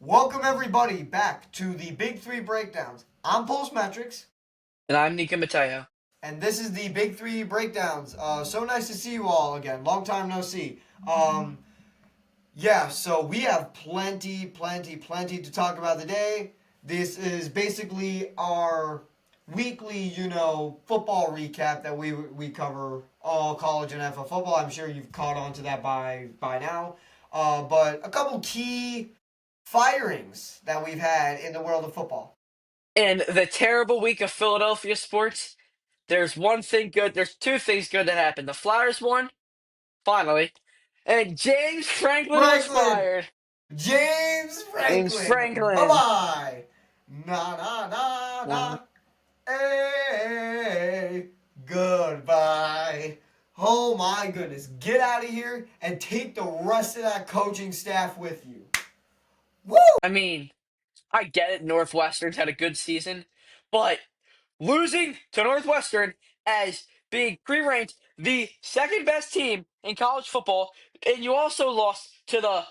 Welcome everybody back to the Big Three Breakdowns. I'm Postmetrics, And I'm Nika Mateo. and this is the Big Three Breakdowns. So nice to see you all again. Long time no see. Um, so we have plenty to talk about today. This is basically our weekly, football recap that we cover all college and NFL football. I'm sure you've caught on to that by now. But a couple key firings that we've had in the world of football. In the terrible week of Philadelphia sports, there's one thing good. There's two things good that happened. The Flyers won, finally, and James Franklin was Franklin! fired. James James Franklin! Bye Franklin. bye! Na na na Uh, na. Hey! Goodbye! Oh my goodness. Get out of here and take the rest of that coaching staff with you. Woo! I mean, I get it. Northwestern's had a good season, but losing to Northwestern as being pre-ranked the second best team in college football, and you also lost to the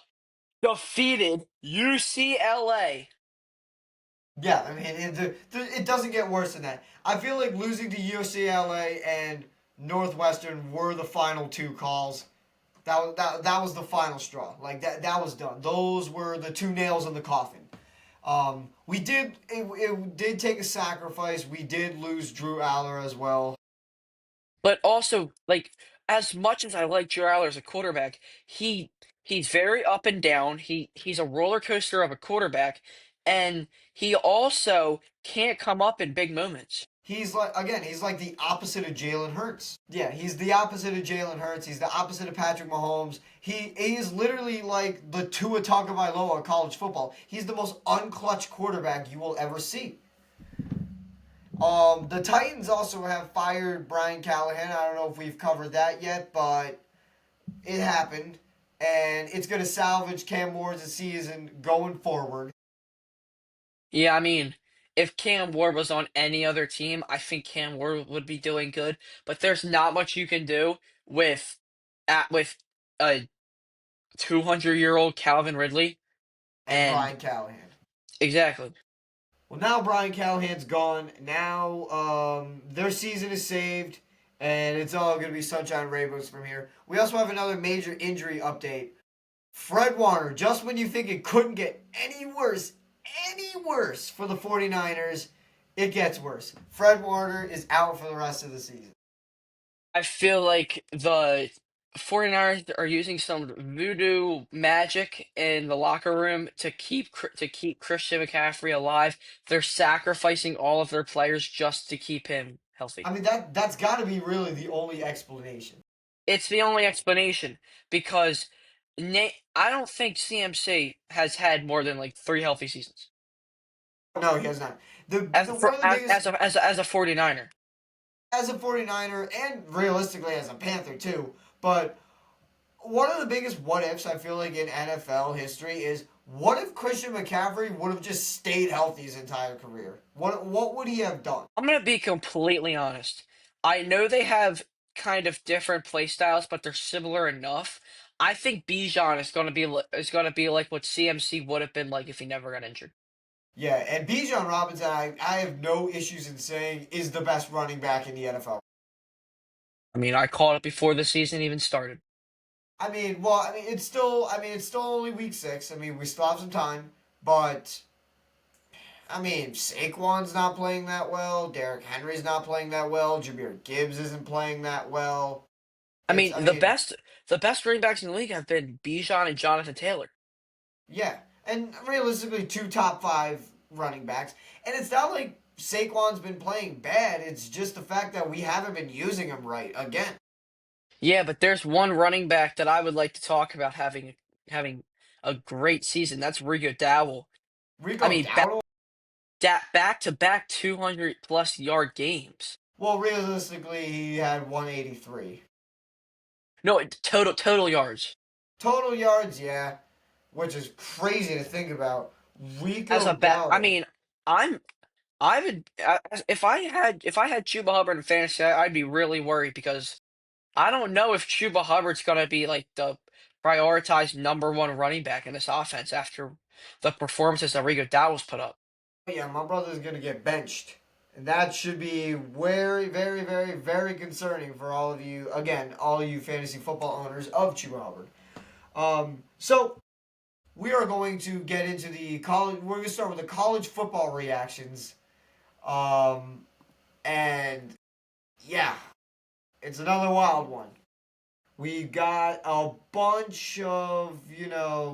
defeated UCLA. Yeah, I mean, it doesn't get worse than that. I feel like losing to UCLA and Northwestern were the final two calls. That was the final straw. Like that was done. Those were the two nails in the coffin. It did take a sacrifice. We did lose Drew Aller as well. But also, like, as much as I like Drew Aller as a quarterback, he he's very up and down. He's a roller coaster of a quarterback, and he also can't come up in big moments. He's like the opposite of Jalen Hurts. Yeah, he's the opposite of Jalen Hurts. He's the opposite of Patrick Mahomes. He is literally like the Tua Tagovailoa of college football. He's the most unclutch quarterback you will ever see. The Titans also have fired Brian Callahan. I don't know if we've covered that yet, but it happened, and it's going to salvage Cam Ward's season going forward. Yeah, I mean, if Cam Ward was on any other team, I think Cam Ward would be doing good. But there's not much you can do with with a 200-year-old Calvin Ridley. And And Brian Callahan. exactly. Well, now Brian Callahan's gone. Now their season is saved, and it's all going to be sunshine and rainbows from here. We also have another major injury update. Fred Warner, just when you think it couldn't get any worse for the 49ers, it gets worse. Fred Warner is out for the rest of the season. I feel like the 49ers are using some voodoo magic in the locker room to keep Christian McCaffrey alive. They're sacrificing all of their players just to keep him healthy. I mean, that's got to be really the only explanation. It's the only explanation because I don't think CMC has had more than like three healthy seasons No, he has not. The one of the biggest as a 49er. as a 49er and realistically as a Panther too. But one of the biggest what ifs I feel like in NFL history is what if Christian McCaffrey would have just stayed healthy his entire career? What would he have done? I'm gonna be completely honest. I know they have kind of different play styles, but they're similar enough. I think Bijan is gonna be like what CMC would have been like if he never got injured. Yeah, and Bijan Robinson, I have no issues in saying is the best running back in the NFL. I mean, I called it before the season even started. It's still only week 6. I mean, we still have some time, but I mean, Saquon's not playing that well. Derrick Henry's not playing that well. Jameer Gibbs isn't playing that well. I It's, mean, I mean, the best running backs in the league have been Bijan and Jonathan Taylor. yeah, and realistically, two top 5 running backs, and it's not like Saquon's been playing bad. It's just the fact that we haven't been using him right again. Yeah, but there's one running back that I would like to talk about having a great season. That's Rico Dowell. I Rico mean, Dowdle. back to back 200 plus yard games. Well, realistically, he had 183 No, total yards. total yards. Yeah, which is crazy to think about. As Rico a back, I Dowdle. mean, I'm I would if I had Chuba Hubbard in fantasy, I'd be really worried because I don't know if Chuba Hubbard's gonna be like the prioritized number one running back in this offense after the performances that Rico Dowdle's put up. Yeah, my brother's gonna get benched. And that should be very, very, very, very concerning for all of you. Again, all of you fantasy football owners of Chuba Hubbard. So we are going to get into the college. We're going to start with the college football reactions. Um, and yeah, it's another wild one. We got a bunch of,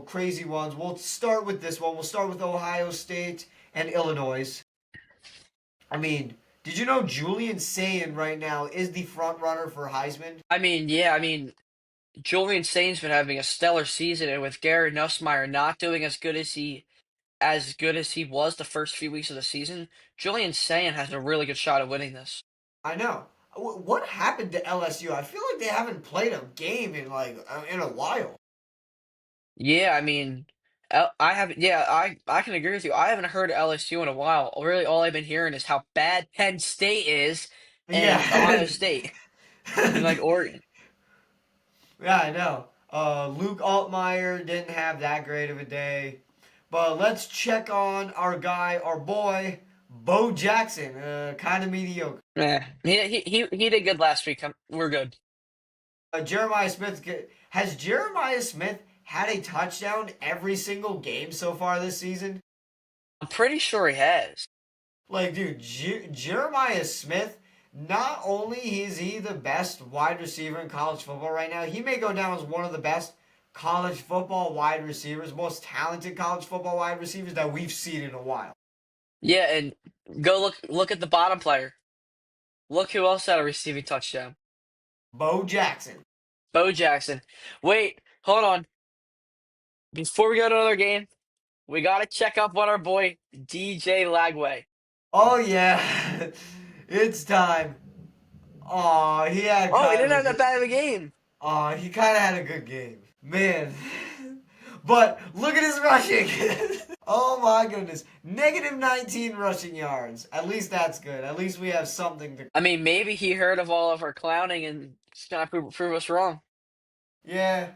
crazy ones. We'll start with this one. We'll start with Ohio State and Illinois. I mean, did you know Julian Sayin right now is the front runner for Heisman? Yeah, Julian Saint's been having a stellar season, and with Garrett Nussmeier not doing as good as he was the first few weeks of the season, Julian Saint has a really good shot at winning this. I know. What happened to LSU? I feel like they haven't played a game in a while. Yeah, I haven't. Yeah, I can agree with you. I haven't heard LSU in a while. Really, all I've been hearing is how bad Penn State is and Yeah. Ohio State and like Oregon. Yeah, I know. Luke Altmaier didn't have that great of a day. But let's check on our guy, our boy, Bo Jackson. Kind of mediocre. He did good last week. We're good. Jeremiah Smith. Has Jeremiah Smith had a touchdown every single game so far this season? I'm pretty sure he has. Like, dude, Jeremiah Smith, not only is he the best wide receiver in college football right now, he may go down as one of the best college football wide receivers, most talented college football wide receivers that we've seen in a while. Yeah, and go look at the bottom player. Look who else had a receiving touchdown. Bo Jackson. Bo Jackson. Wait, hold on. Before we go to another game, we gotta check up on our boy DJ Lagway. Oh, yeah. It's time. Aw, he had Oh, he kind of didn't a have that good. bad of a game. Aw, he kind of had a good game. Man. But look at his rushing. Oh my goodness. Negative 19 rushing yards. At least that's good. At least we have something to. Maybe he heard of all of our clowning and he's gonna prove us wrong. Yeah.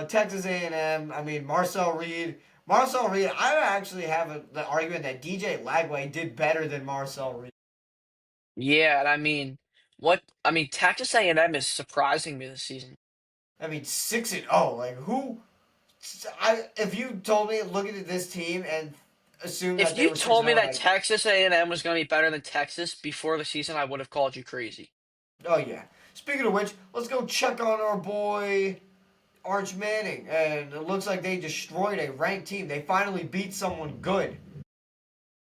Texas A&M. I mean, Marcel Reed. Marcel Reed. I actually have the argument that DJ Lagway did better than Marcel Reed. Yeah, and Texas A&M is surprising me this season. I mean, 6-0. Like who? If you told me looking at this team and assume that If they you were 6 told me 0, that like, Texas A&M was gonna be better than Texas before the season, I would have called you crazy. oh yeah. Speaking of which, let's go check on our boy Arch Manning, and it looks like they destroyed a ranked team. They finally beat someone good.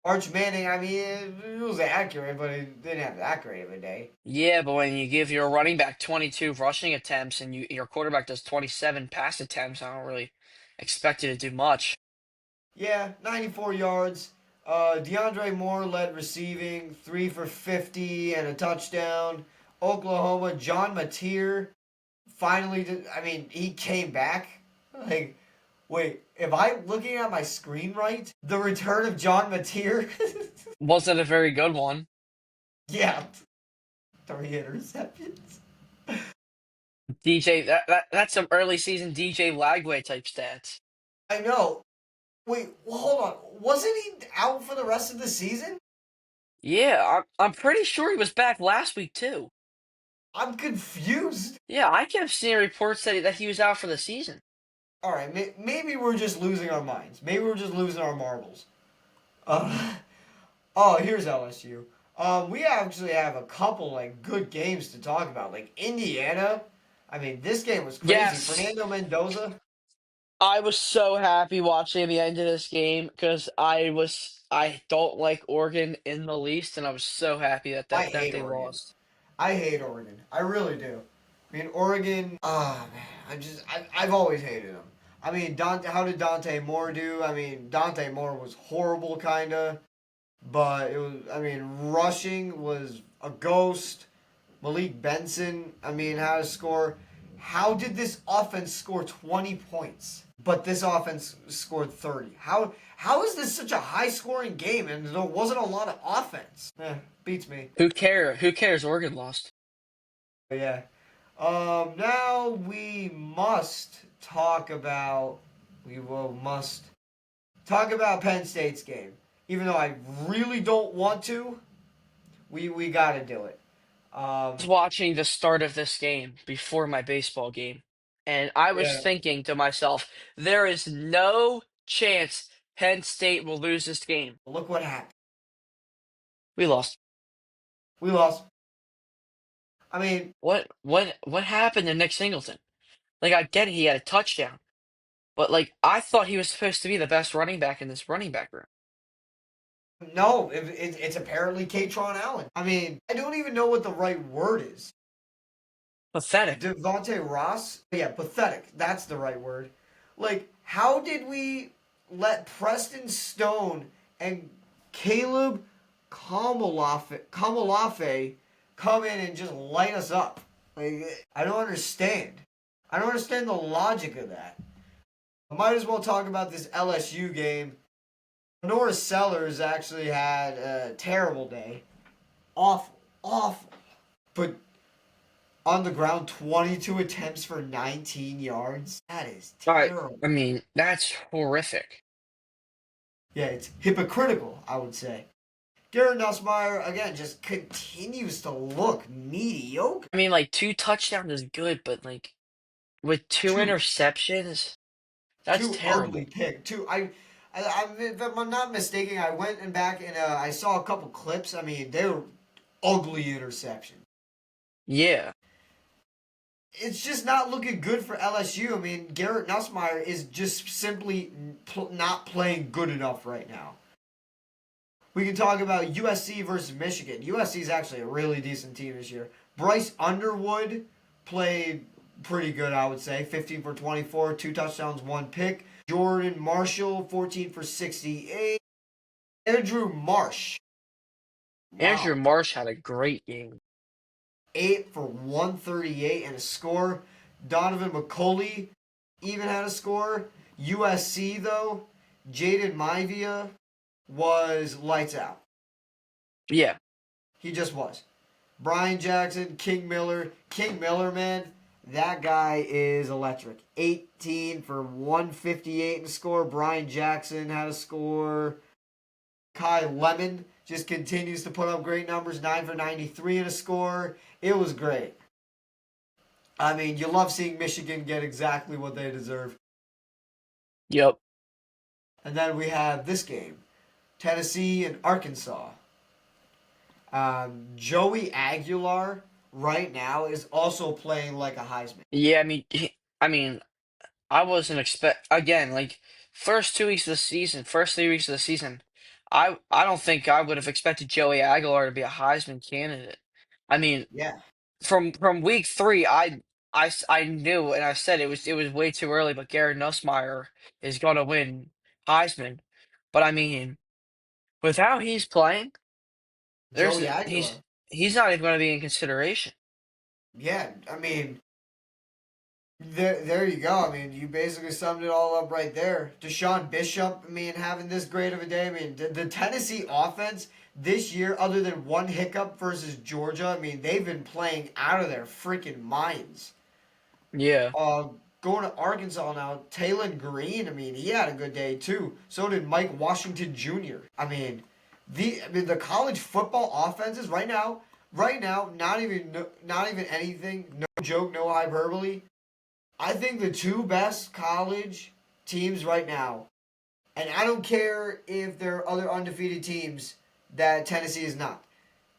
Arch Manning, I mean, it was accurate, but it didn't have that great of a day. Yeah, but when you give your running back 22 rushing attempts and your quarterback does 27 pass attempts, I don't really expect you to do much. Yeah, 94 yards. DeAndre Moore led receiving, 3 for 50 and a touchdown. Oklahoma, John Mateer finally did. I mean, he came back. Like, wait, am I looking at my screen right? The return of John Mateer? Wasn't a very good one. Yeah, 3 interceptions. That's some early season DJ Lagway type stats. I know. Wait, well, hold on. Wasn't he out for the rest of the season? Yeah, I'm pretty sure he was back last week too. I'm confused. Yeah, I kept seeing reports that he was out for the season. All right, maybe we're just losing our minds. Maybe we're just losing our marbles. Uh, oh, here's LSU. We actually have a couple like good games to talk about. Like Indiana. I mean, this game was crazy. Yes, Fernando Mendoza. I was so happy watching the end of this game because I don't like Oregon in the least, and I was so happy that I that hate they Oregon. lost. I hate Oregon. I really do. I mean, Oregon. Ah, man. I've always hated them. I mean, how did Dante Moore do? I mean, Dante Moore was horrible, kinda. But it was. I mean, rushing was a ghost. Malik Benson. I mean, how to score? How did this offense score 20 points? But this offense scored 30. How is this such a high scoring game and there wasn't a lot of offense? Beats me. Who care? Who cares? Oregon lost. But yeah. Now we must talk about. We will must Talk about Penn State's game. Even though I really don't want to, we got to do it. Was Um, watching the start of this game before my baseball game, and I was yeah. thinking to myself, there is no chance Penn State will lose this game. Look what happened. We lost. We lost. I mean, What happened to Nick Singleton? Like I get it, he had a touchdown, but like I thought he was supposed to be the best running back in this running back room. no, it's apparently Katron Allen. I mean, I don't even know what the right word is. Pathetic. Devontae Ross? Yeah, pathetic. That's the right word. Like, how did we let Preston Stone and Caleb Kamalafe come in and just light us up? Like, I don't understand. I don't understand the logic of that. I might as well talk about this LSU game. Norris Sellers actually had a terrible day. Awful. Awful. But on the ground, 22 attempts for 19 yards. That is I terrible. I mean, that's horrific. Yeah, it's hypocritical, I would say. Garrett Nussmeier, again, just continues to look mediocre. I mean, like two touchdowns is good, but like with two Two, interceptions, that's two ugly terrible. picks. If I'm not mistaken, I went and back and I saw a couple clips. I mean, they were ugly interceptions. Yeah. It's just not looking good for LSU. I mean, Garrett Nussmeier is just simply not playing good enough right now. We can talk about USC versus Michigan. USC is actually a really decent team this year. Bryce Underwood played pretty good, I would say. 15 for 24, two touchdowns, one pick. Jordan Marshall, 14 for 68. Andrew Marsh, Andrew wow, Marsh had a great game. 8 for 138 and a score. Donovan McCulley even had a score. USC, though, Jaden Maivia was lights out. Yeah. He just was. Brian Jackson, King Miller. King Miller, man, that guy is electric. 18 for 158 in the score. Brian Jackson had a score. Kai Lemon just continues to put up great numbers. 9 for 93 in a score. It was great. I mean, you love seeing Michigan get exactly what they deserve. Yep. And then we have this game Tennessee and Arkansas. Joey Aguilar right now is also playing like a Heisman. Yeah, I mean, I wasn't expect again, like first 2 weeks of the season, first 3 weeks of the season, I don't think I would have expected Joey Aguilar to be a Heisman candidate. I mean, Yeah. from week three, I knew and I said it was way too early, but Garrett Nussmeier is gonna win Heisman. But I mean, with how he's playing, there's Joey he's Aguilar. he's not even gonna be in consideration. Yeah, I mean, there you go. I mean, you basically summed it all up right there. Deshaun Bishop, I mean, having this great of a day. I mean, the Tennessee offense this year, other than one hiccup versus Georgia, I mean, they've been playing out of their freaking minds. Yeah. Uh, Going to Arkansas now, Taylon Green, I mean, he had a good day too. So did Mike Washington Jr. I mean the college football offenses right now, not even anything, no joke, no hyperbole. I think the two best college teams right now, and I don't care if there are other undefeated teams that Tennessee is not.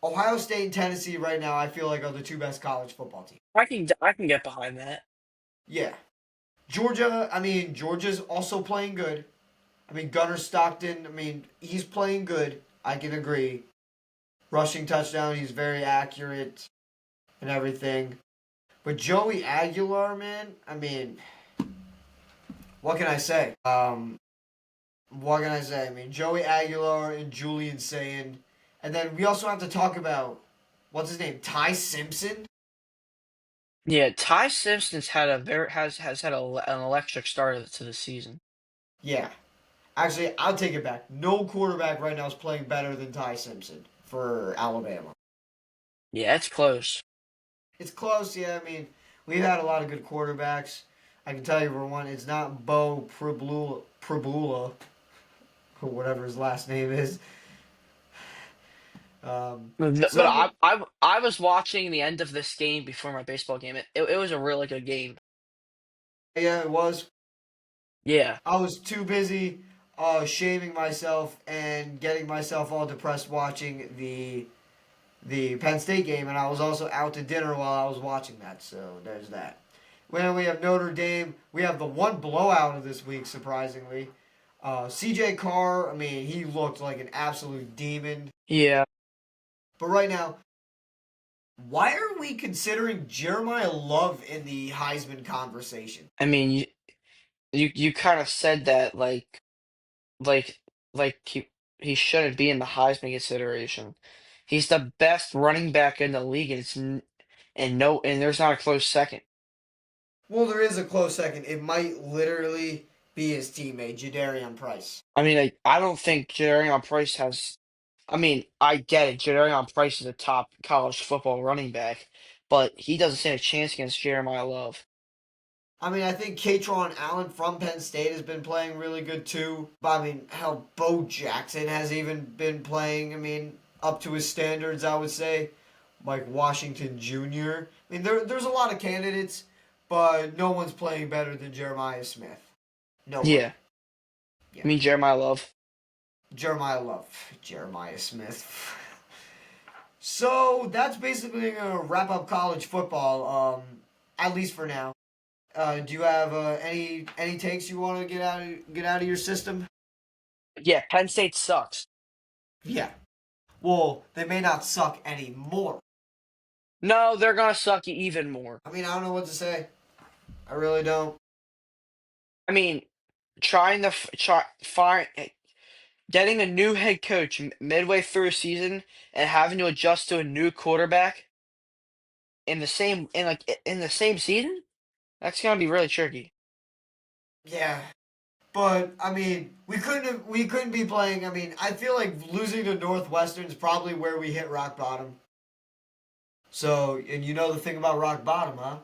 Ohio State and Tennessee right now, I feel like are the two best college football teams. I can get behind that. Yeah. Georgia, I mean, Georgia's also playing good. I mean, Gunnar Stockton, I mean, he's playing good. I can agree. Rushing touchdown, he's very accurate and everything. But Joey Aguilar, man, I mean, what can I say? What can I say? I mean, Joey Aguilar and Julian Sayin. And then we also have to talk about, what's his name? Ty Simpson? Yeah, Ty Simpson's had a very has had an electric start to the season. Yeah. Actually, I'll take it back. No quarterback right now is playing better than Ty Simpson for Alabama. Yeah, it's close. It's close, yeah. I mean, we've had a lot of good quarterbacks. I can tell you for one, it's not Bo Prabula. whatever his last name is. But So I was watching the end of this game before my baseball game. It was a really good game. yeah, it was. Yeah. I was too busy shaming myself and getting myself all depressed watching the Penn State game, and I was also out to dinner while I was watching that. So there's that. When we have Notre Dame, we have the one blowout of this week, surprisingly. CJ Carr, I mean, he looked like an absolute demon. Yeah. But right now, why are we considering Jeremiah Love in the Heisman conversation? I mean, you kind of said that like like he shouldn't be in the Heisman consideration. He's the best running back in the league, and there's not a close second. Well, there is a close second. It might literally be his teammate, Jadarian Price. I mean, I don't think Jadarian Price has. I mean, I get it. Jadarian Price is a top college football running back, but he doesn't stand a chance against Jeremiah Love. I mean, I think Katron Allen from Penn State has been playing really good too. But I mean, hell, Bo Jackson has even been playing. I mean, up to his standards, I would say. Mike Washington Jr. I mean, there's a lot of candidates, but no one's playing better than Jeremiah Smith. No one. Yeah, Yeah. I mean Jeremiah Love. Jeremiah Love. Jeremiah Smith. So that's basically gonna wrap up college football. At least for now. Do you have any takes you want to get out of your system? Yeah, Penn State sucks. Yeah. Well, they may not suck anymore. No, they're gonna suck even more. I mean, I don't know what to say. I really don't. I mean, trying to find getting a new head coach midway through a season and having to adjust to a new quarterback in the same season. That's gonna be really tricky. Yeah. But I mean, we couldn't be playing. I mean, I feel like losing to Northwestern is probably where we hit rock bottom. So, and you know the thing about rock bottom, huh?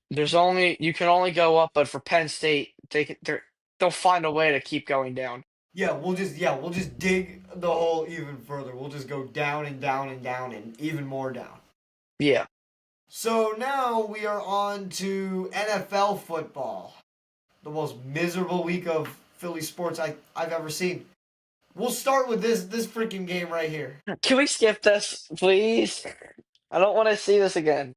There's only you can only go up, but for Penn State, they'll find a way to keep going down. We'll just dig the hole even further. We'll just go down and down and down and even more down. Yeah. So now we are on to NFL football. The most miserable week of Philly sports I've ever seen. We'll start with this freaking game right here. Can we skip this, please? I don't want to see this again.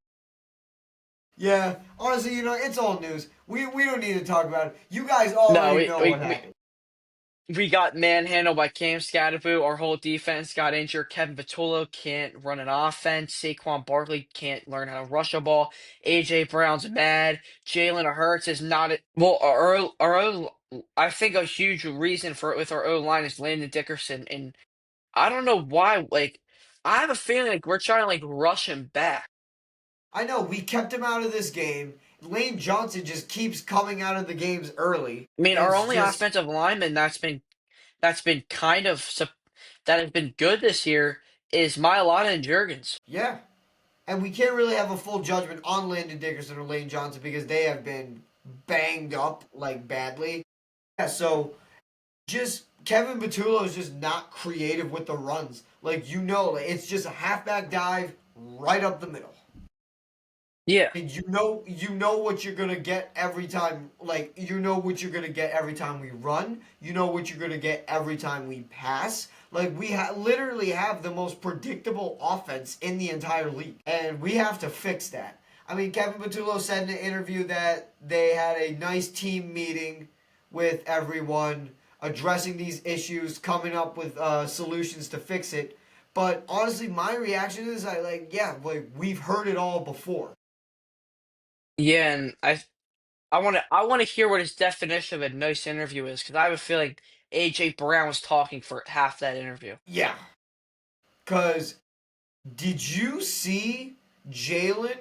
Yeah, honestly, it's old news. We don't need to talk about it. You guys No, already know what happened. we got manhandled by Cam Scatterboo. Our whole defense got injured. Kevin Patullo can't run an offense. Saquon Barkley can't learn how to rush a ball. AJ Brown's mad. Jalen Hurts is not. Well, I think a huge reason for it with our O line is Landon Dickerson, and I don't know why. Like, I have a feeling like we're trying to like rush him back. I know we kept him out of this game. Lane Johnson just keeps coming out of the games early. I mean, And our it's only just offensive lineman that's been that has been good this year is Mailata and Jurgens. yeah. And we can't really have a full judgment on Landon Dickerson or Lane Johnson because they have been banged up like badly. Yeah, so just Kevin Patullo is just not creative with the runs. Like it's just a halfback dive right up the middle. Yeah. And you know what you're gonna get every time. Like you know what you're gonna get every time we run. You know what you're gonna get every time we pass. Like we literally have the most predictable offense in the entire league, and we have to fix that. I mean, Kevin Patullo said in an interview that they had a nice team meeting with everyone, addressing these issues, coming up with solutions to fix it. But honestly, my reaction is like we've heard it all before. Yeah, and I want to hear what his definition of a nice interview is because I have a feeling AJ Brown was talking for half that interview. Yeah. Because did you see Jalen,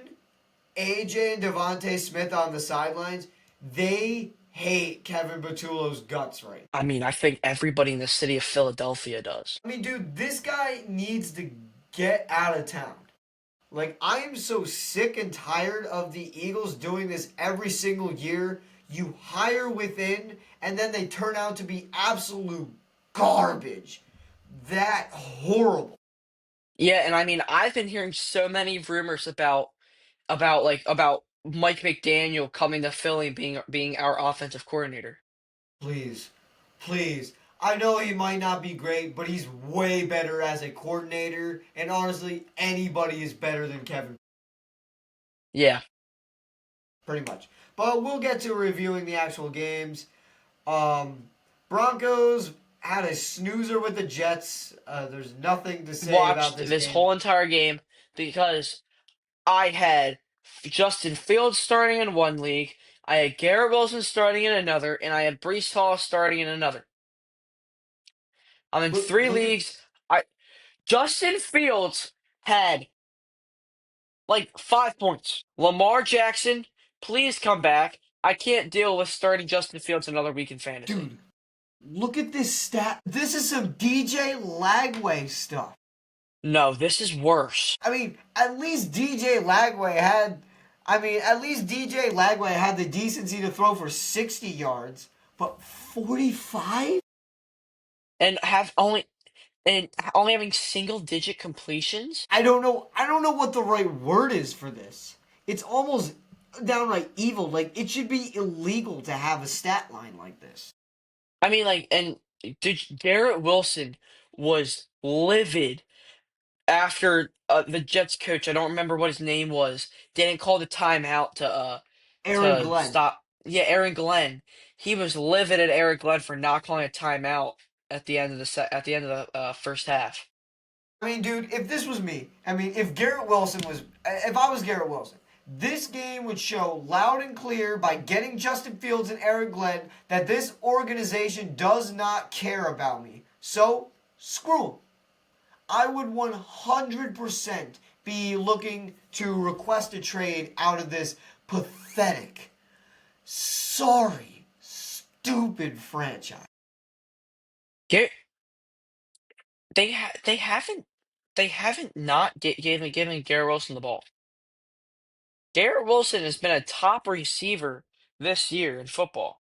AJ, and Devontae Smith on the sidelines? They hate Kevin Patullo's guts right I mean, I think everybody in the city of Philadelphia does. I mean, dude, this guy needs to get out of town. Like, I am so sick and tired of the Eagles doing this every single year. You hire within, and then they turn out to be absolute garbage. That horrible. Yeah, and I mean, I've been hearing so many rumors about Mike McDaniel coming to Philly and being our offensive coordinator. Please, please. I know he might not be great, but he's way better as a coordinator. And honestly, anybody is better than Kevin, Yeah. pretty much. But we'll get to reviewing the actual games. Um, Broncos had a snoozer with the Jets. There's nothing to say about Watched this this game. whole entire game because I had Justin Fields starting in one league, I had Garrett Wilson starting in another, and I had Brees Hall starting in another. I'm in Look, three look at. leagues. I Justin Fields had like 5 points. Lamar Jackson, please come back. I can't deal with starting Justin Fields another week in fantasy. Dude, look at this stat. This is some DJ Lagway stuff. No, this is worse. I mean, at least DJ Lagway had. I mean, at least DJ Lagway had the decency to throw for 60 yards, but 45? And have only and only having single digit completions. I don't know. I don't know what the right word is for this. It's almost downright evil. Like it should be illegal to have a stat line like this. I mean, like, and Garrett Wilson was livid after the Jets coach, I don't remember what his name was, didn't call the timeout Aaron to Glenn. stop. Yeah, Aaron Glenn. He was livid at Aaron Glenn for not calling a timeout at the end of at the end of the first half. I mean, dude, if this was me, I mean, if I was Garrett Wilson, this game would show loud and clear by getting Justin Fields and Aaron Glenn that this organization does not care about me. So, screw 'em. I would 100% be looking to request a trade out of this pathetic, sorry, stupid franchise. Gar- they haven't not given Garrett Wilson the ball. Garrett Wilson has been a top receiver this year in football.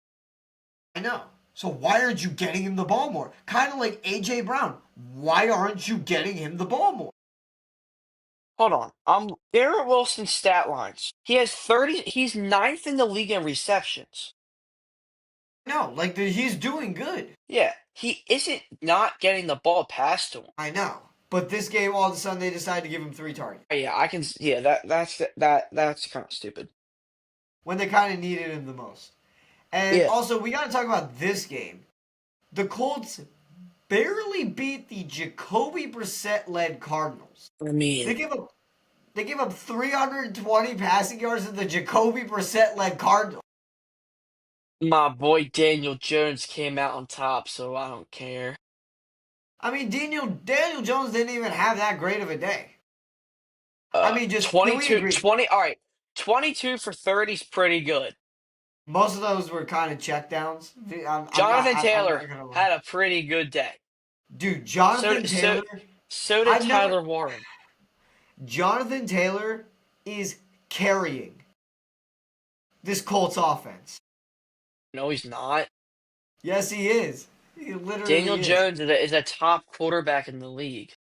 I know. So why aren't you getting him the ball more? Kind of like AJ Brown. Why aren't you getting him the ball more? Hold on. Garrett Wilson's stat lines. He has 30. He's ninth in the league in receptions. No, like he's doing good. Yeah, he isn't not getting the ball passed to him. I know. But this game, all of a sudden, they decided to give him 3 targets Yeah, I can. Yeah, that's kind of stupid. when they kind of needed him the most. And Yeah, also, we got to talk about this game. The Colts barely beat the Jacoby Brissett-led Cardinals. I They mean, give up they give up 320 passing yards to the Jacoby Brissett-led Cardinals. my boy Daniel Jones came out on top, so I don't care. I mean, Daniel Jones didn't even have that great of a day. I mean, just can we 22, agree? 20. All right, 22 for 30 is pretty good. Most of those were kind of checkdowns. Jonathan I'm Taylor not gonna lie. had a pretty good day. Dude, So Jonathan so Taylor. so did I've never. Tyler Warren. Jonathan Taylor is carrying this Colts offense. No, he's not. Yes, he is. He Daniel literally is. Jones is a top quarterback in the league.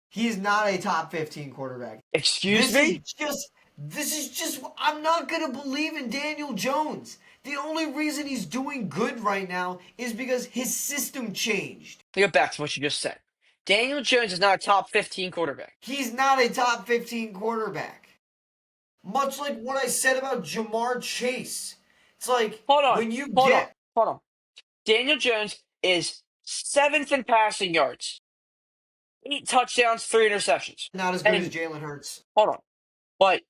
He's not a top 15 quarterback. Excuse This is me? just. This is just. I'm not gonna believe in Daniel Jones. The only reason he's doing good right now is because his system changed. Go back to what you just said. Daniel Jones is not a top 15 quarterback. He's not a top 15 quarterback. Much like what I said about Jamar Chase. It's like Hold on. when you Hold on. get Hold on. Daniel Jones is seventh in passing yards, 8 touchdowns, 3 interceptions. not as good as And Jalen Hurts. hold on. But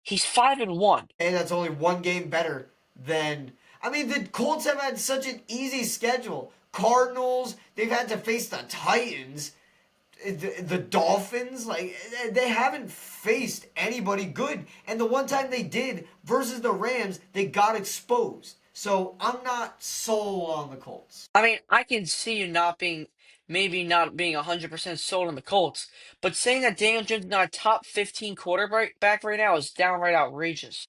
he's 5-1. Hey, that's only one game better than. I mean, the Colts have had such an easy schedule. Cardinals, they've had to face the Titans, the Dolphins. Like, they haven't faced anybody good. And the one time they did versus the Rams, they got exposed. So I'm not sold on the Colts. I mean, I can see you maybe not being 100% sold on the Colts, but saying that Daniel Jones is not a top 15 quarterback right now is downright outrageous.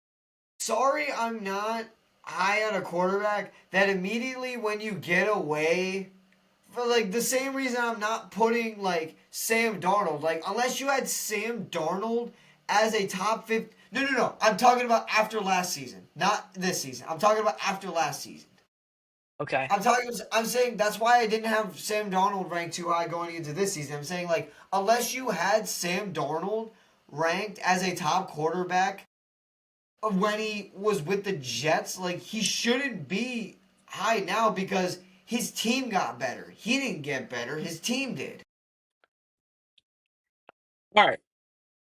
Sorry, I'm not. high on a quarterback that immediately when you get away, for like the same reason I'm not putting like Sam Darnold, like unless you had Sam Darnold as a top 50. No, no, no. I'm talking about after last season, not this season. I'm talking about after last season. Okay. I'm saying that's why I didn't have Sam Darnold ranked too high going into this season. I'm saying like unless you had Sam Darnold ranked as a top quarterback when he was with the Jets, like he shouldn't be high now because his team got better. He didn't get better, his team did. All right.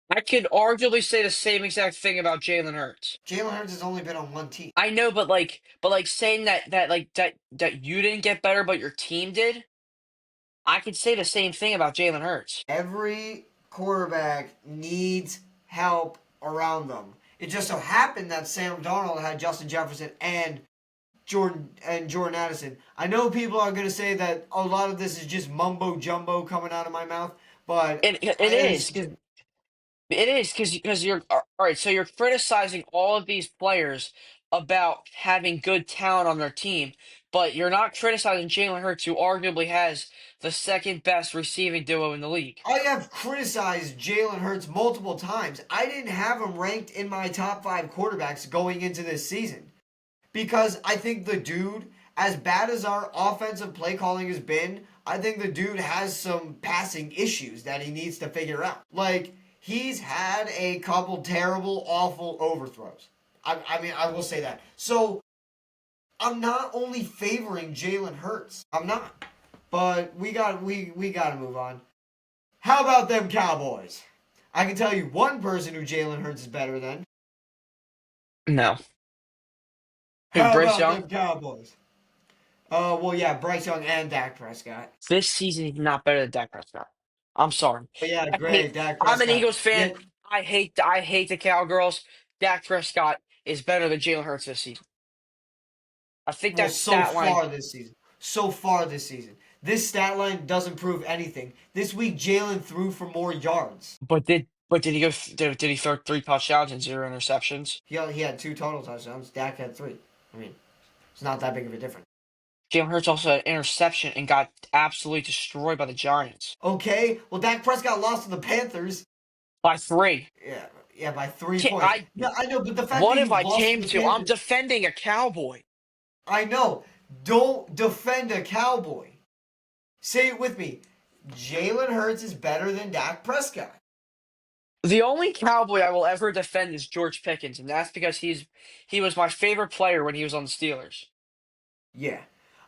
I could arguably say the same exact thing about Jalen Hurts. Jalen Hurts has only been on one team. I know, but like saying that you didn't get better, but your team did. I could say the same thing about Jalen Hurts. Every quarterback needs help around them. It just so happened that Sam Darnold had Justin Jefferson and Jordan Addison. I know people are going to say that a lot of this is just mumbo jumbo coming out of my mouth, but And it is it's because because you're all right. So you're criticizing all of these players about having good talent on their team, but you're not criticizing Jalen Hurts, who arguably has the second best receiving duo in the league. I have criticized Jalen Hurts multiple times. I didn't have him ranked in my top 5 quarterbacks going into this season because I think the dude, as bad as our offensive play calling has been, I think the dude has some passing issues that he needs to figure out. Like, he's had a couple terrible, awful overthrows. I mean, I will say that. So, I'm not only favoring Jalen Hurts. I'm not. But we got to move on. How about them Cowboys? I can tell you one person who Jalen Hurts is better than. No, who How Bryce about Young? them Cowboys? Well, yeah, Bryce Young and Dak Prescott. This season he's not better than Dak Prescott. I'm sorry. But yeah, I hate. great, Dak I'm an Prescott. Eagles fan. Yeah, I hate the Cowgirls. Dak Prescott is better than Jalen Hurts this season. I think well, that so stat line. far this season. So far this season. This stat line doesn't prove anything. This week, Jalen threw for more yards. But did he did he throw 3 touchdowns and 0 interceptions? He had 2 total touchdowns. Dak had 3. I mean, it's not that big of a difference. Jalen Hurts also had an interception and got absolutely destroyed by the Giants Okay, well, Dak Prescott lost to the Panthers. by 3. Yeah, yeah, by 3 points. I Yeah, I know, but the fact What that you if I lost to came the to? I'm Panthers, defending a Cowboy. I know. Don't defend a Cowboy. Say it with me. Jalen Hurts is better than Dak Prescott. The only Cowboy I will ever defend is George Pickens, and that's because he was my favorite player when he was on the Steelers. Yeah.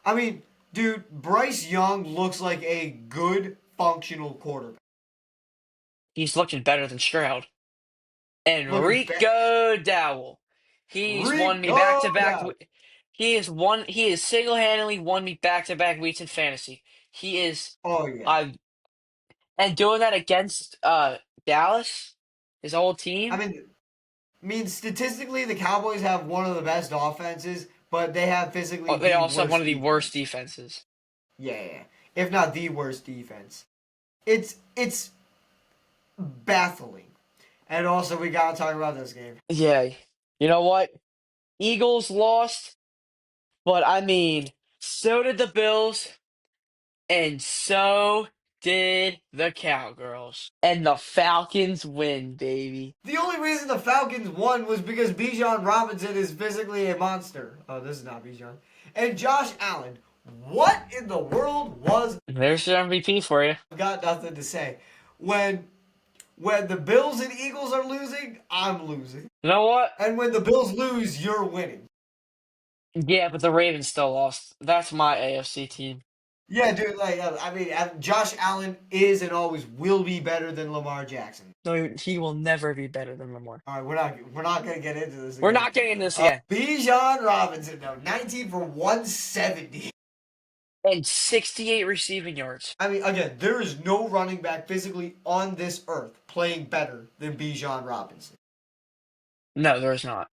I mean, dude, Bryce Young looks like a good functional quarterback. He's looking better than Stroud. And Looking back. Rico Dowell, he's won me back to Rico back. down. He is single handedly won me back to back weeks in fantasy. He is Oh, yeah. I and doing that against Dallas, his old I team. mean, statistically, the Cowboys have one of the best offenses, but they have physically They the also have one worst of the worst defense. defenses. Yeah, yeah. If not the worst defense. It's baffling. And also, we gotta talk about this game. Yeah. You know what? Eagles lost, but I mean, so did the Bills, and so did the Cowgirls. And the Falcons win, baby. The only reason the Falcons won was because Bijan Robinson is physically a monster. Oh, this is not Bijan. And Josh Allen. What in the world was? There's your MVP for you. I've got nothing to say. When when the Bills and Eagles are losing, I'm losing. You know what? And when the Bills lose, you're winning. Yeah, but the Ravens still lost. That's my AFC team. Yeah, dude. Like, I mean, Josh Allen is and always will be better than Lamar Jackson. No, he will never be better than Lamar. All right, we're not gonna get into this We're again. not getting into this again. Bijan Robinson, though, 19 for 170. And 68 receiving yards. I mean, again, there is no running back physically on this earth playing better than Bijan Robinson. No, there is not.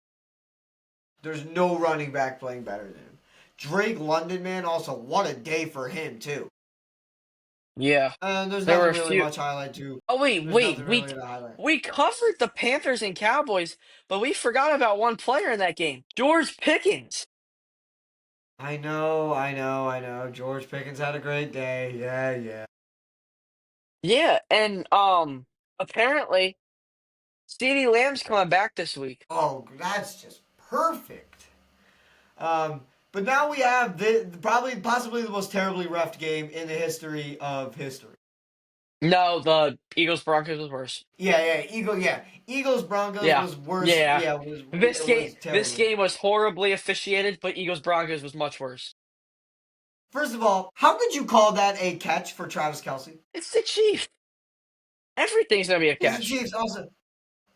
There's no running back playing better than him. Drake London, man, also, what a day for him, too. Yeah. And there's There were nothing a really few. much highlight to. Oh wait, There's wait, nothing really to highlight. we covered the Panthers and Cowboys, but we forgot about one player in that game, George Pickens. I know. George Pickens had a great day. Yeah, yeah. Yeah, and apparently CeeDee Lamb's coming back this week. Oh, that's just perfect. Um, but now we have possibly the most terribly reffed game in the history of history. No, the Eagles Broncos was worse. Yeah. Eagles Broncos Yeah, was worse. yeah. Yeah, was This terrible. game was horribly officiated, but Eagles Broncos was much worse. First of all, how could you call that a catch for Travis Kelsey? It's the Chiefs. Everything's gonna be a It's the catch. Chiefs.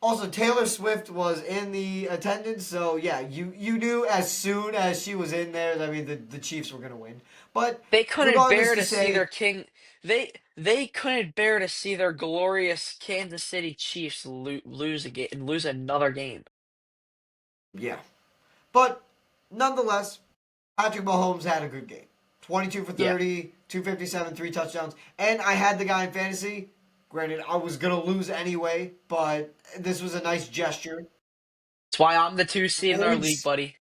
Also, Taylor Swift was in the attendance, so yeah, you knew as soon as she was in there. I mean, the Chiefs were gonna win. But They couldn't regardless bear to to see their say, king. They couldn't bear to see their glorious Kansas City Chiefs lose a game, lose another game. yeah. But nonetheless, Patrick Mahomes had a good game. 22 for Yeah, 30, 257, three touchdowns. And I had the guy in fantasy. Granted, I was going to lose anyway, but this was a nice gesture. that's why I'm the 2 seed in our league, 0 buddy.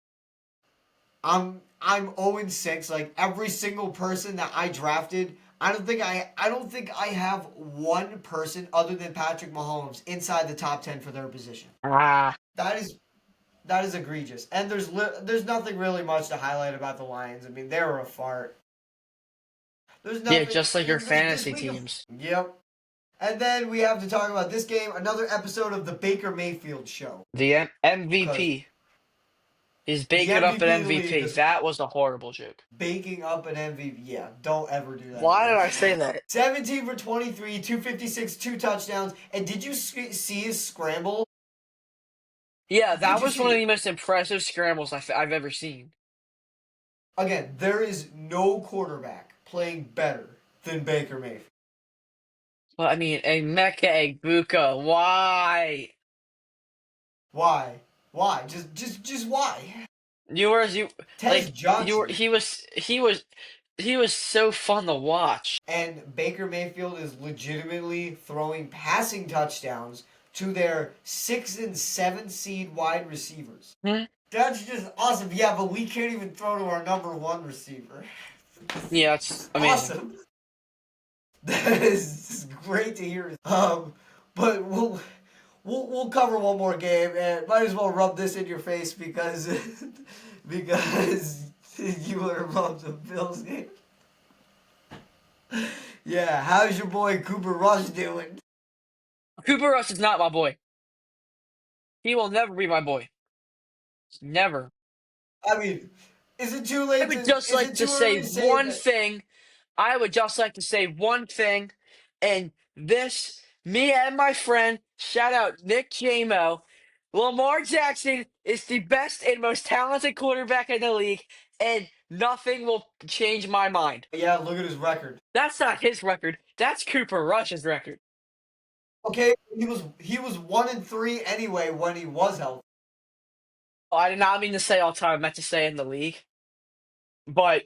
I'm 0 6. Like every single person that I drafted, I don't think I have one person other than Patrick Mahomes inside the top 10 for their position. Ah, That is that is egregious. And there's nothing really much to highlight about the Lions. I mean, they were a fart. There's yeah, nothing just like your this fantasy week of teams. Yep. And then we have to talk about this game, another episode of the Baker Mayfield show. The Because MVP is the baking up MVP an of the league MVP. is That was a horrible joke. baking up an MVP. Yeah, don't ever do that Why did again. I say that? 17 for 23, 256, two touchdowns. And did you see his scramble? Yeah, Did that you was one of see the it? most impressive scrambles I've ever seen. Again, there is no quarterback playing better than Baker Mayfield. But I mean, a Emeka Egbuka, why? Why? Why? Just why? You Tez you were Johnson he was so fun to watch. and Baker Mayfield is legitimately throwing passing touchdowns to their 6 and 7 seed wide receivers. Hmm? That's just awesome. Yeah, but we can't even throw to our number one receiver. Yeah, it's amazing. Awesome. That is great to hear. But we'll cover one more game and might as well rub this in your face because because you were above the Bills game. Yeah, how's your boy Cooper Rush doing? Cooper Rush is not my boy. He will never be my boy. Never. I mean, is it too I late would to? just Is like it to too say early to say one that? thing. I would just like to say one thing, and this, me and my friend, shout out Nick Jamo. Lamar Jackson is the best and most talented quarterback in the league, and nothing will change my mind. Yeah, look at his record. That's not his record. That's Cooper Rush's record. Okay, he was 1 and 3 anyway when he was healthy. Oh, I did not mean to say all time. I meant to say in the league, but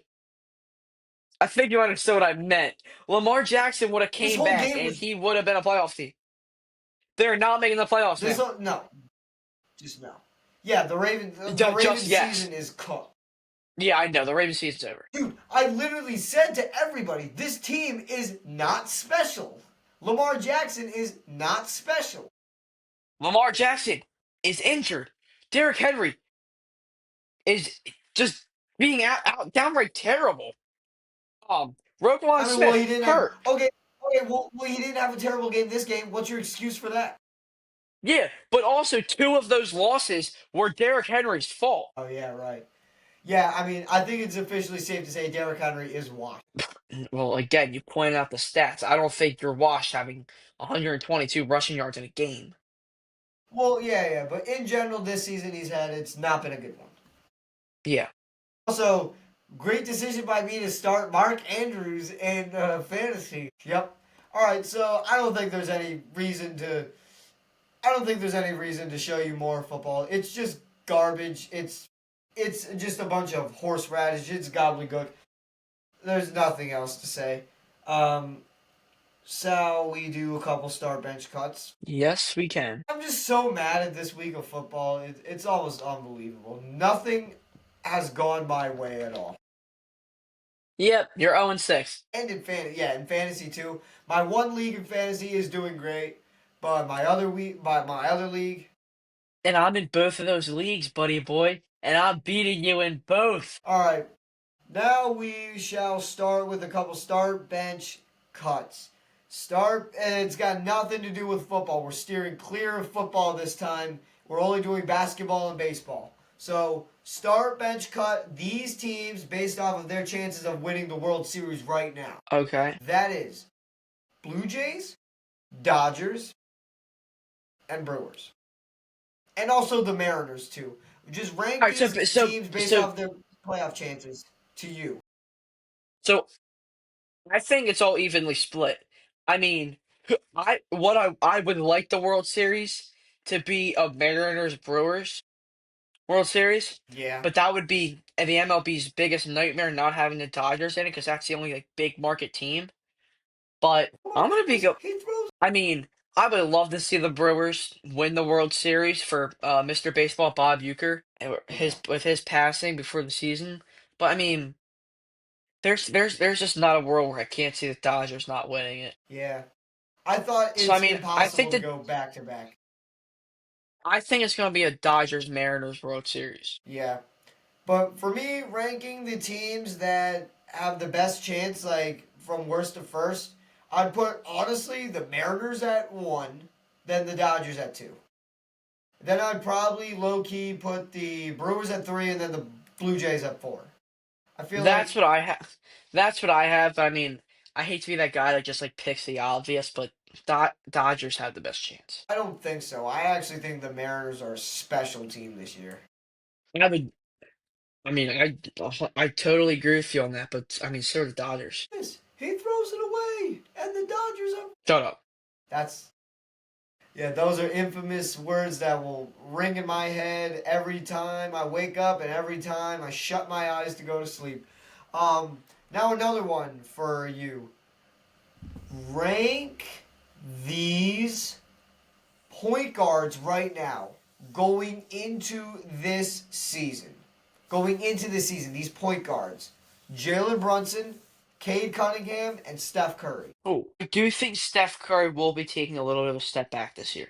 I think you understood what I meant. Lamar Jackson would have This came whole back, game and was he would have been a playoff team. They're not making the playoffs this now. whole, no, just no. Yeah, the Just Ravens yes. season is cooked. Yeah, I know. The Ravens season's over. Dude, I literally said to everybody, this team is not special. Lamar Jackson is not special. Lamar Jackson is injured. Derrick Henry is just being downright terrible. Roquan I mean, well, he Smith didn't have hurt. he didn't have a terrible game this game. What's your excuse for that? Yeah, but also two of those losses were Derrick Henry's fault. Oh yeah, right. Yeah, I mean, I think it's officially safe to say Derrick Henry is washed. Well, again, you pointed out the stats. I don't think you're washed having 122 rushing yards in a game. Well, yeah, but in general, this season it's not been a good one. Yeah. Also, great decision by me to start Mark Andrews in fantasy. Yep. All right, so I don't think there's any reason to show you more football. It's just garbage. It's just a bunch of horseradish. It's gobbledygook. There's nothing else to say. Um, shall we do a couple start bench cuts? Yes, we can. I'm just so mad at this week of football. It's almost unbelievable. Nothing has gone my way at all. Yep, you're 0-6. And in in fantasy too. My one league in fantasy is doing great, but my other league. And I'm in both of those leagues, buddy boy. And I'm beating you in both. All right, now we shall start with a couple start bench cuts. Start, and it's got nothing to do with football. We're steering clear of football this time. We're only doing basketball and baseball. So, start bench cut these teams based off of their chances of winning the World Series right now. Okay. That is Blue Jays, Dodgers, and Brewers. And also the Mariners, too. Just rank All right, these so teams based so off their playoff chances to you. so I think it's all evenly split. I mean, I would like the World Series to be a Mariners Brewers World Series, Yeah. but that would be the MLB's biggest nightmare not having the Dodgers in it because that's the only like big market team. But Oh my I'm gonna be goodness, go. he throws. I mean, I would love to see the Brewers win the World Series for Mr. Baseball Bob Uecker and Yeah. his passing before the season. But I mean, there's just not a world where I can't see the Dodgers not winning it. Yeah. I thought So I it's mean, I think impossible to that go back to back. I think it's gonna be a Dodgers Mariners World Series. Yeah. But for me, ranking the teams that have the best chance, like from worst to first, I'd put honestly the Mariners at one, then the Dodgers at two. Then I'd probably low key put the Brewers at three, and then the Blue Jays at four. I feel That's like what I have. That's what I have. I mean, I hate to be that guy that just like picks the obvious, but Dodgers have the best chance. I don't think so. I actually think the Mariners are a special team this year. I would. I mean, I totally agree with you on that, but I mean, so do the Dodgers. This he throws it away, and the Dodgers are. Shut up. That's yeah. Those are infamous words that will ring in my head every time I wake up and every time I shut my eyes to go to sleep. Now another one for you. Rank these point guards right now going into this season. Going into this season, these point guards: Jalen Brunson, Cade Cunningham, and Steph Curry. Oh, I do think Steph Curry will be taking a little bit of a step back this year.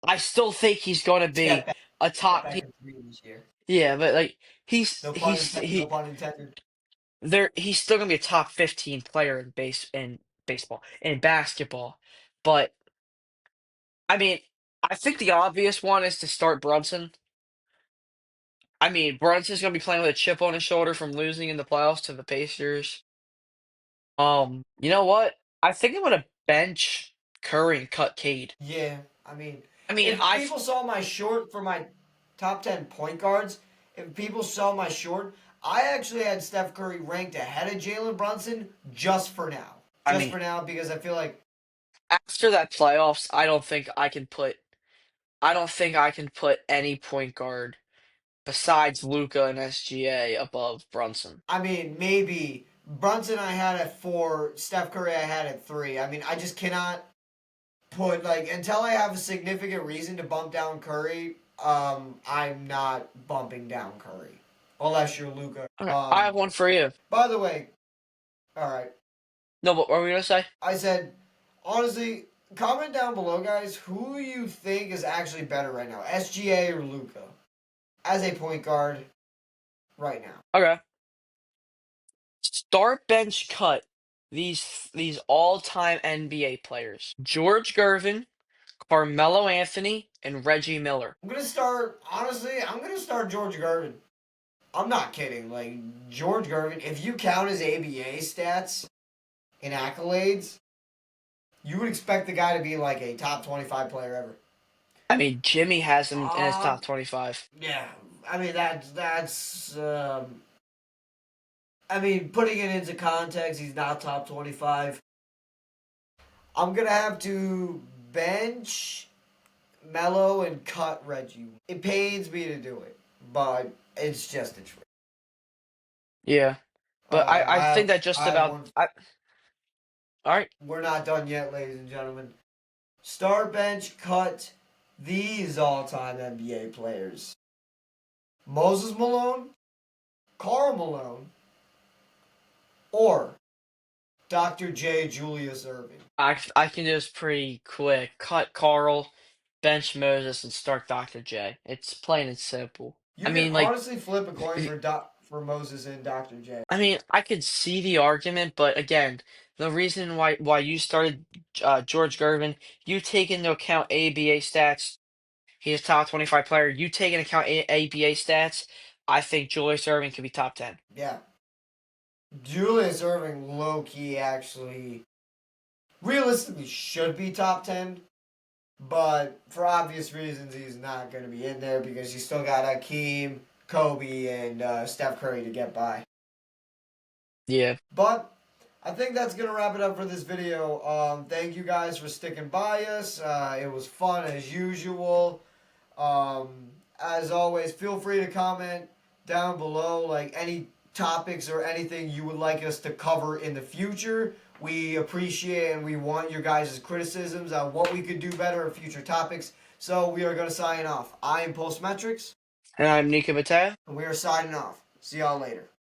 I still think he's going to Step be back, a step top. back in three this year. Yeah, but like No pun intended. No he pun intended. he's still going to be a top 15 player in baseball in basketball. But I mean, I think the obvious one is to start Brunson. I mean, Brunson's going to be playing with a chip on his shoulder from losing in the playoffs to the Pacers. You know what? I think I'm gonna bench Curry and cut Cade. Yeah, I mean, I mean, if people saw my short for my top 10 point guards, if people saw my short, I actually had Steph Curry ranked ahead of Jalen Brunson just for now. I Just mean, for now, because I feel like, after that playoffs, I don't think I can put any point guard besides Luca and SGA above Brunson. I mean, maybe Brunson I had at four, Steph Curry I had at three. I mean, I just cannot put, like, until I have a significant reason to bump down Curry, I'm not bumping down Curry. Unless you're Luca. Okay, I have one for you. By the way, all right. No, what were we gonna say? I said, honestly, comment down below, guys, who you think is actually better right now, SGA or Luca, as a point guard right now. Okay, start bench cut these all-time NBA players: George Gervin, Carmelo Anthony, and Reggie Miller. I'm gonna start George Gervin. I'm not kidding. Like, George Gervin, if you count his ABA stats and accolades, you would expect the guy to be like a top 25 player ever. I mean, Jimmy has him in his Um, top 25. yeah. I mean, I mean, putting it into context, he's not top 25. I'm going to have to bench Mello and cut Reggie. It pains me to do it, but it's just the truth. Yeah. But I think that I just have about one. All right. We're not done yet, ladies and gentlemen. Star bench cut these all-time NBA players: Moses Malone, Karl Malone, or Dr. J. Julius Irving. I can do this pretty quick. Cut Carl, bench Moses, and start Dr. J. It's plain and simple. You I can mean, like, honestly flip a coin for Moses and Dr. J. I mean, I could see the argument, but again, the reason why you started George Gervin, you take into account ABA stats. He's a top 25 player. You take into account ABA stats. I think Julius Irving could be top 10. Yeah. Julius Irving, low key, actually, realistically should be top 10, but for obvious reasons, he's not going to be in there because you still got Hakeem, Kobe, and Steph Curry to get by. Yeah. But I think that's going to wrap it up for this video. Thank you guys for sticking by us. It was fun as usual. As always, feel free to comment down below, like any topics or anything you would like us to cover in the future. We appreciate and we want your guys' criticisms on what we could do better in future topics. So we are going to sign off. I am Postmetrics, And I'm Nika Mateo. and we are signing off. See y'all later.